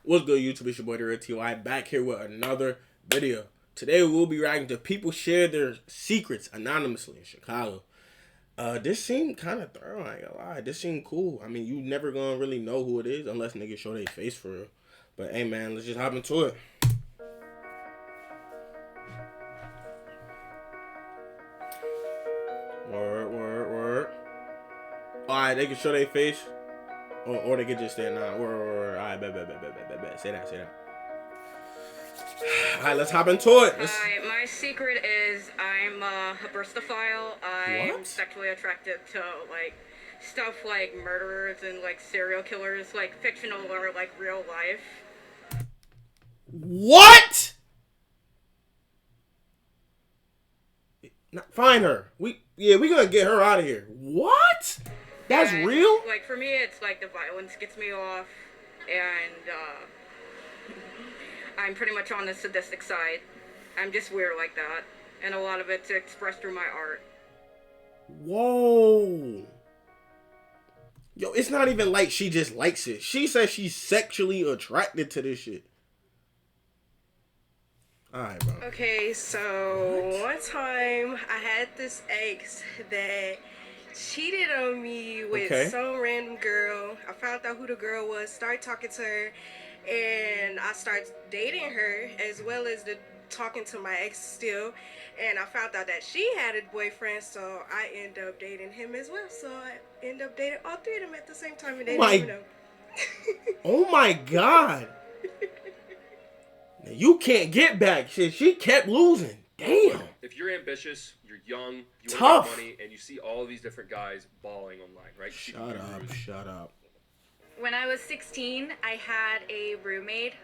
What's good, YouTube? It's your boy TheRealTyy back here with another video. Today we'll be reacting to people share their secrets anonymously in Chicago. This seemed kind of thorough, I ain't gonna lie. This seemed cool. I mean, you never gonna really know who it is unless niggas show their face for real. But hey man, let's just hop into it. Word. Alright, they can show their face. Or they can just stand on. Alright, bet. Say that. Alright, let's hop into it. Hi, my secret is I'm a burstophile. I'm sexually attracted to like stuff like murderers and like serial killers, like fictional or like real life. What? Find her. We gonna get her out of here. What? That's real? Like for me, it's like the violence gets me off, and I'm pretty much on the sadistic side. I'm just weird like that, and a lot of it's expressed through my art. Whoa. Yo, it's not even like she just likes it. She says she's sexually attracted to this shit. Alright, bro. Okay, so one time I had this ex that cheated on me with some random girl. I found out who the girl was, started talking to her, and I started dating her as well as talking to my ex still. And I found out that she had a boyfriend, so I ended up dating him as well. So I ended up dating all three of them at the same time, and they didn't even know. Oh my god. You can't get back. She kept losing. Damn. If you're ambitious, you're young, you want to make money, and you see all these different guys balling online, right? Shut up. When I was 16, I had a roommate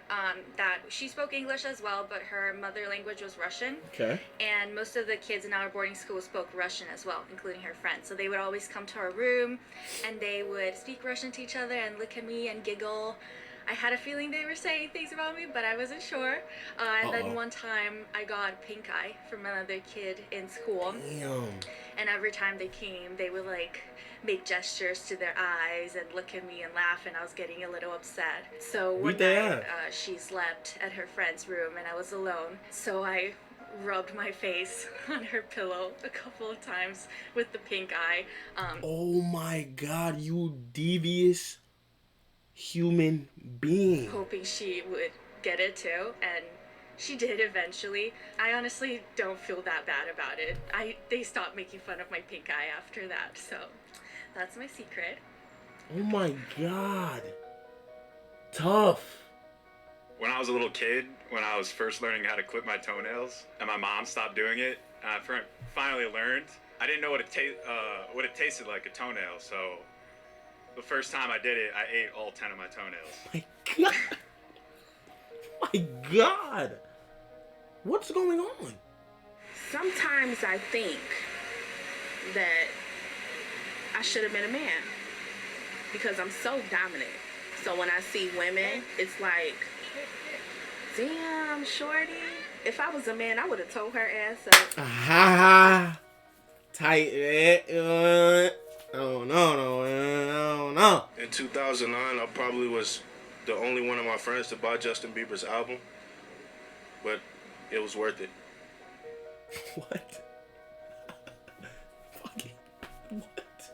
that she spoke English as well, but her mother language was Russian. Okay. And most of the kids in our boarding school spoke Russian as well, including her friends. So they would always come to our room, and they would speak Russian to each other and look at me and giggle. I had a feeling they were saying things about me, but I wasn't sure. And then one time I got pink eye from another kid in school. Damn. And every time they came, they would like make gestures to their eyes and look at me and laugh, and I was getting a little upset. So one night she slept at her friend's room and I was alone. So I rubbed my face on her pillow a couple of times with the pink eye. Oh my god, you devious human being. Hoping she would get it too, and she did eventually. I honestly don't feel that bad about it. They stopped making fun of my pink eye after that, so that's my secret. Oh my god. Tough. When I was a little kid, when I was first learning how to clip my toenails, and my mom stopped doing it, and I finally learned, I didn't know what it tasted like, a toenail, so the first time I did it, I ate all 10 of my toenails. My god. What's going on? Sometimes I think that I should have been a man because I'm so dominant. So when I see women, it's like, damn, shorty. If I was a man, I would have told her ass up. Tight it. Oh no. In 2009, I probably was the only one of my friends to buy Justin Bieber's album, but it was worth it. What? Fucking what?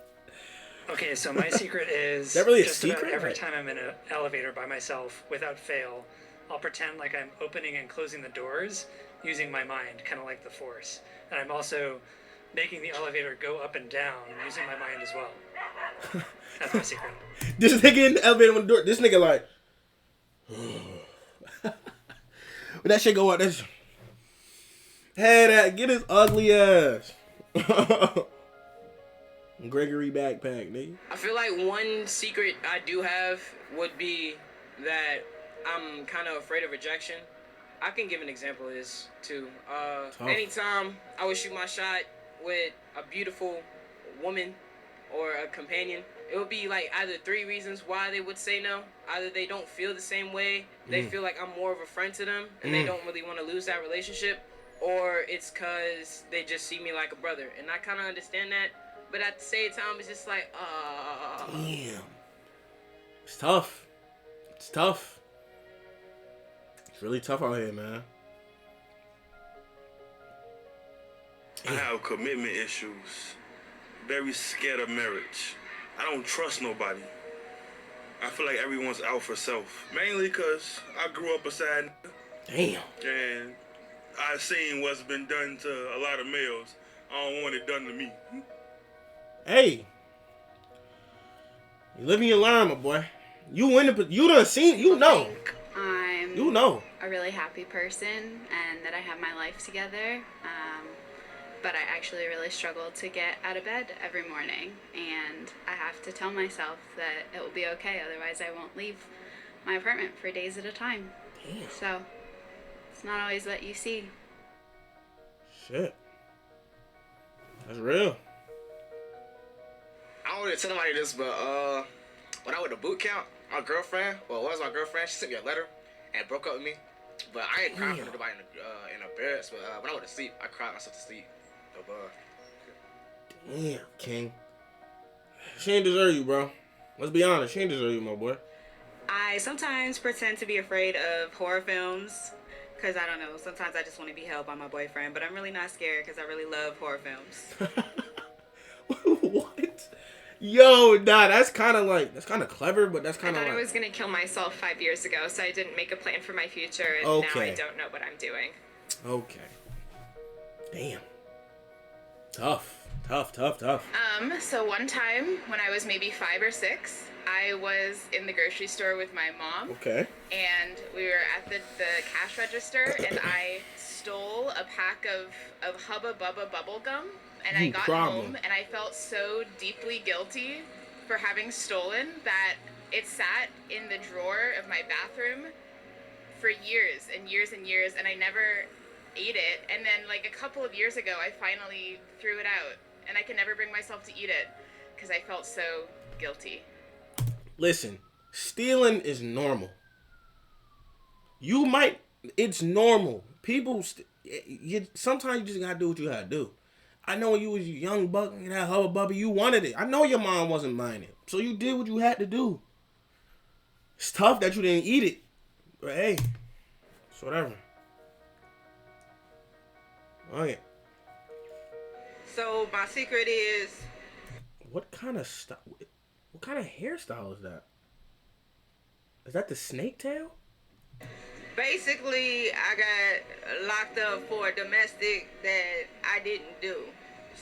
Okay, so my secret is that really a just secret? About every time I'm in an elevator by myself, without fail, I'll pretend like I'm opening and closing the doors using my mind, kind of like the Force. And I'm also making the elevator go up and down using my mind as well. That's my secret. This nigga in the elevator with the door. This nigga like, when that shit go up, that's get his ugly ass. Gregory backpack, nigga. I feel like one secret I do have would be that I'm kind of afraid of rejection. I can give an example of this too. Anytime I would shoot my shot with a beautiful woman or a companion, it would be like either three reasons why they would say no. Either they don't feel the same way, they feel like I'm more of a friend to them, and they don't really want to lose that relationship, or it's because they just see me like a brother. And I kind of understand that, but at the same time, it's just like, damn. It's tough. It's really tough out here, man. I have commitment issues. Very scared of marriage. I don't trust nobody. I feel like everyone's out for self. Mainly because I grew up a sad Damn. and I've seen what's been done to a lot of males. I don't want it done to me. Hey. You live and you learn, my boy. You done seen, you know. I'm you know. a really happy person and that I have my life together. But I actually really struggle to get out of bed every morning. And I have to tell myself that it will be okay. Otherwise, I won't leave my apartment for days at a time. Damn. So, it's not always what you see. Shit. That's real. I don't want to tell nobody this, but when I went to boot camp, my girlfriend, well, it was my girlfriend, she sent me a letter and broke up with me. But I ain't crying for nobody in a bed. So when I went to sleep, I cried myself to sleep. Damn, King. She ain't deserve you, bro. Let's be honest. She ain't deserve you, my boy. I sometimes pretend to be afraid of horror films. Because, I don't know, sometimes I just want to be held by my boyfriend. But I'm really not scared because I really love horror films. What? Yo, nah, that's kind of clever, but that's kind of I like... thought I was going to kill myself 5 years ago, so I didn't make a plan for my future, and now I don't know what I'm doing. Okay. Damn. Tough. So one time, when I was maybe 5 or 6, I was in the grocery store with my mom. Okay. And we were at the cash register, and I stole a pack of Hubba Bubba bubble gum. And I got home, and I felt so deeply guilty for having stolen that it sat in the drawer of my bathroom for years and years and years, and I never ate it. And then, like, a couple of years ago, I finally threw it out, and I can never bring myself to eat it because I felt so guilty. Listen, stealing is normal. It's normal. People, sometimes you just gotta do what you gotta do. I know when you was a young buck and that Hubba Bubba, you wanted it. I know your mom wasn't buying it. So you did what you had to do. It's tough that you didn't eat it. But hey, it's whatever. Okay. So my secret is... What kind of hairstyle is that? Is that the snake tail? Basically, I got locked up for a domestic that I didn't do.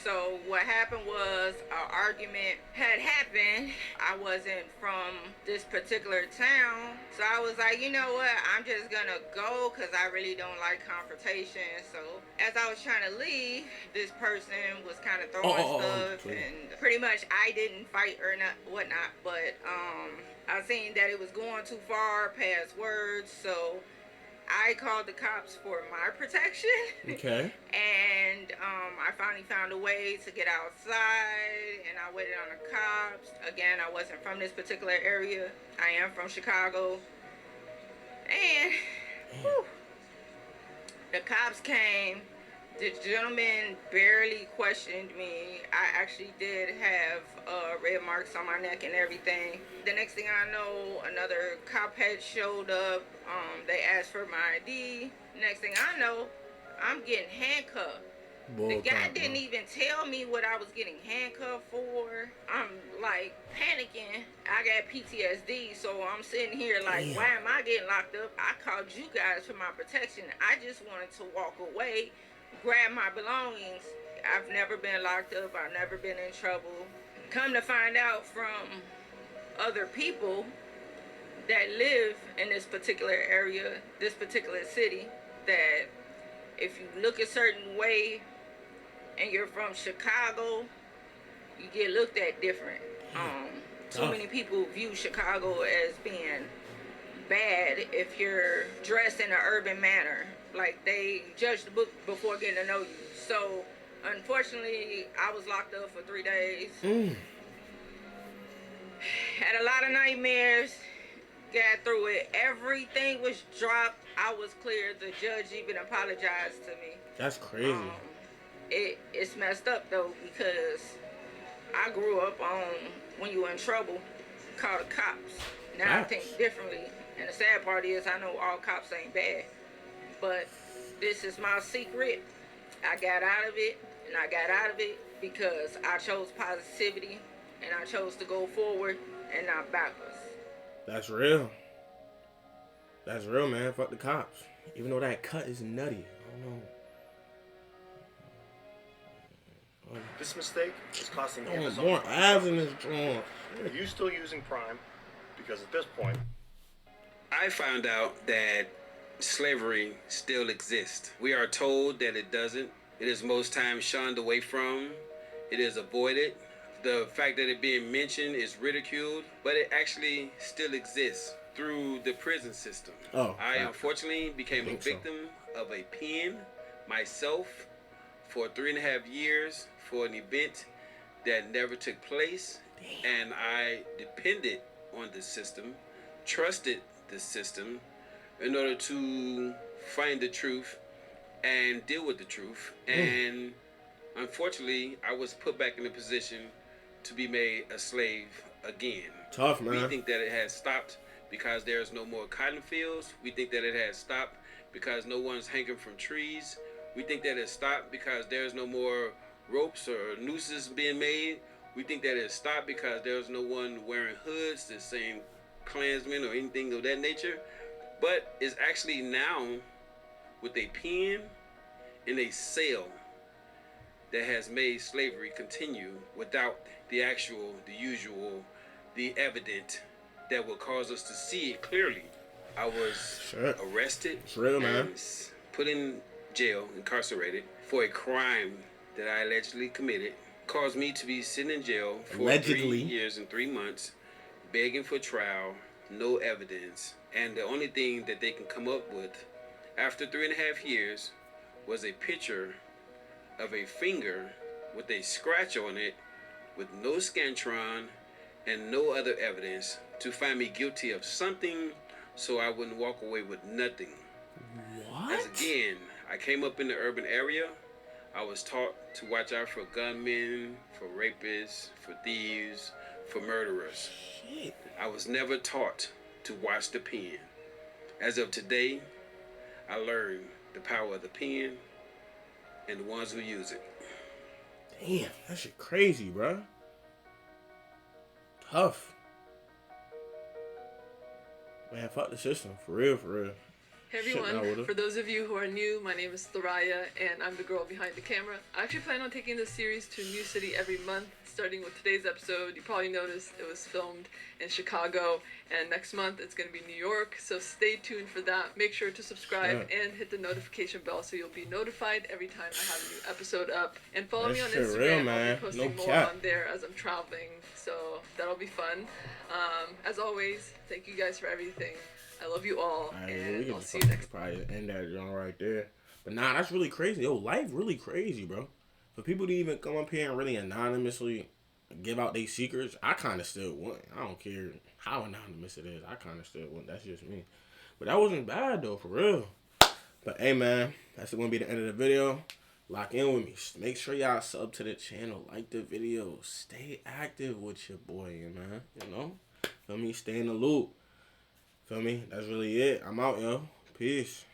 So what happened was an argument had happened. I wasn't from this particular town. So I was like, you know what? I'm just going to go because I really don't like confrontation. So as I was trying to leave, this person was kind of throwing stuff. And pretty much I didn't fight or not, whatnot. But I seen that it was going too far past words. So I called the cops for my protection. Okay. And I finally found a way to get outside, and I waited on the cops. Again, I wasn't from this particular area. I am from Chicago. And the cops came. The gentleman barely questioned me. I actually did have red marks on my neck and everything. The next thing I know, another cop had showed up. They asked for my ID. Next thing I know, I'm getting handcuffed. The guy didn't even tell me what I was getting handcuffed for. I'm like panicking. I got PTSD, so I'm sitting here like, why am I getting locked up? I called you guys for my protection. I just wanted to walk away, grab my belongings. I've never been locked up. I've never been in trouble. Come to find out from other people that live in this particular area, this particular city, that if you look a certain way and you're from Chicago, you get looked at different. Too many people view Chicago as being bad if you're dressed in an urban manner. Like, they judge the book before getting to know you. So, unfortunately, I was locked up for 3 days. Had a lot of nightmares. Got through it. Everything was dropped. I was clear. The judge even apologized to me. That's crazy. It's messed up, though, because I grew up on when you in trouble, call the cops. Now I think differently. And the sad part is I know all cops ain't bad. But this is my secret. I got out of it, and I got out of it because I chose positivity, and I chose to go forward and not backwards. That's real. That's real, man. Fuck the cops. Even though that cut is nutty. I don't know. This mistake is costing Amazon more ads in this joint. Are you still using Prime? Because at this point, I found out that slavery still exists. We are told that it doesn't. It is most times shunned away from. It is avoided. The fact that it being mentioned is ridiculed, but it actually still exists through the prison system. I unfortunately became a victim of a pen myself for 3.5 years for an event that never took place. And I depended on the system, trusted the system in order to find the truth and deal with the truth. And unfortunately, I was put back in a position to be made a slave again. Tough, man. We think that it has stopped because there's no more cotton fields. We think that it has stopped because no one's hanging from trees. We think that it stopped because there's no more ropes or nooses being made. We think that it stopped because there's no one wearing hoods, the same Klansmen or anything of that nature. But it's actually now with a pen and a sail that has made slavery continue without the usual, the evident that will cause us to see it clearly. I was arrested, and put in jail, incarcerated for a crime that I allegedly committed. Caused me to be sitting in jail for 3 years and 3 months, begging for trial, no evidence, and the only thing that they can come up with after 3.5 years was a picture of a finger with a scratch on it with no scantron and no other evidence to find me guilty of something so I wouldn't walk away with nothing. What? As again, I came up in the urban area. I was taught to watch out for gunmen, for rapists, for thieves, for murderers. Shit. I was never taught to watch the pen. As of today, I learned the power of the pen and the ones who use it. Damn, that shit crazy, bro. Tough. Man, fuck the system. For real, for real. Hey everyone, for those of you who are new, my name is TheRealTyy and I'm the girl behind the camera. I actually plan on taking this series to a new city every month, starting with today's episode. You probably noticed it was filmed in Chicago, and next month it's going to be New York, so stay tuned for that. Make sure to subscribe and hit the notification bell so you'll be notified every time I have a new episode up. And follow me on Instagram, I'll be posting more on there as I'm traveling, so that'll be fun. As always, thank you guys for everything. I love you all, and I'll see you next time. Probably end that joint right there. But nah, that's really crazy. Yo, life really crazy, bro. For people to even come up here and really anonymously give out their secrets, I kind of still want. I don't care how anonymous it is. I kind of still want. That's just me. But that wasn't bad, though, for real. But, hey, man, that's going to be the end of the video. Lock in with me. Make sure y'all sub to the channel. Like the video. Stay active with your boy, man. You know? Feel me? Stay in the loop. Feel me? That's really it. I'm out, yo. Peace.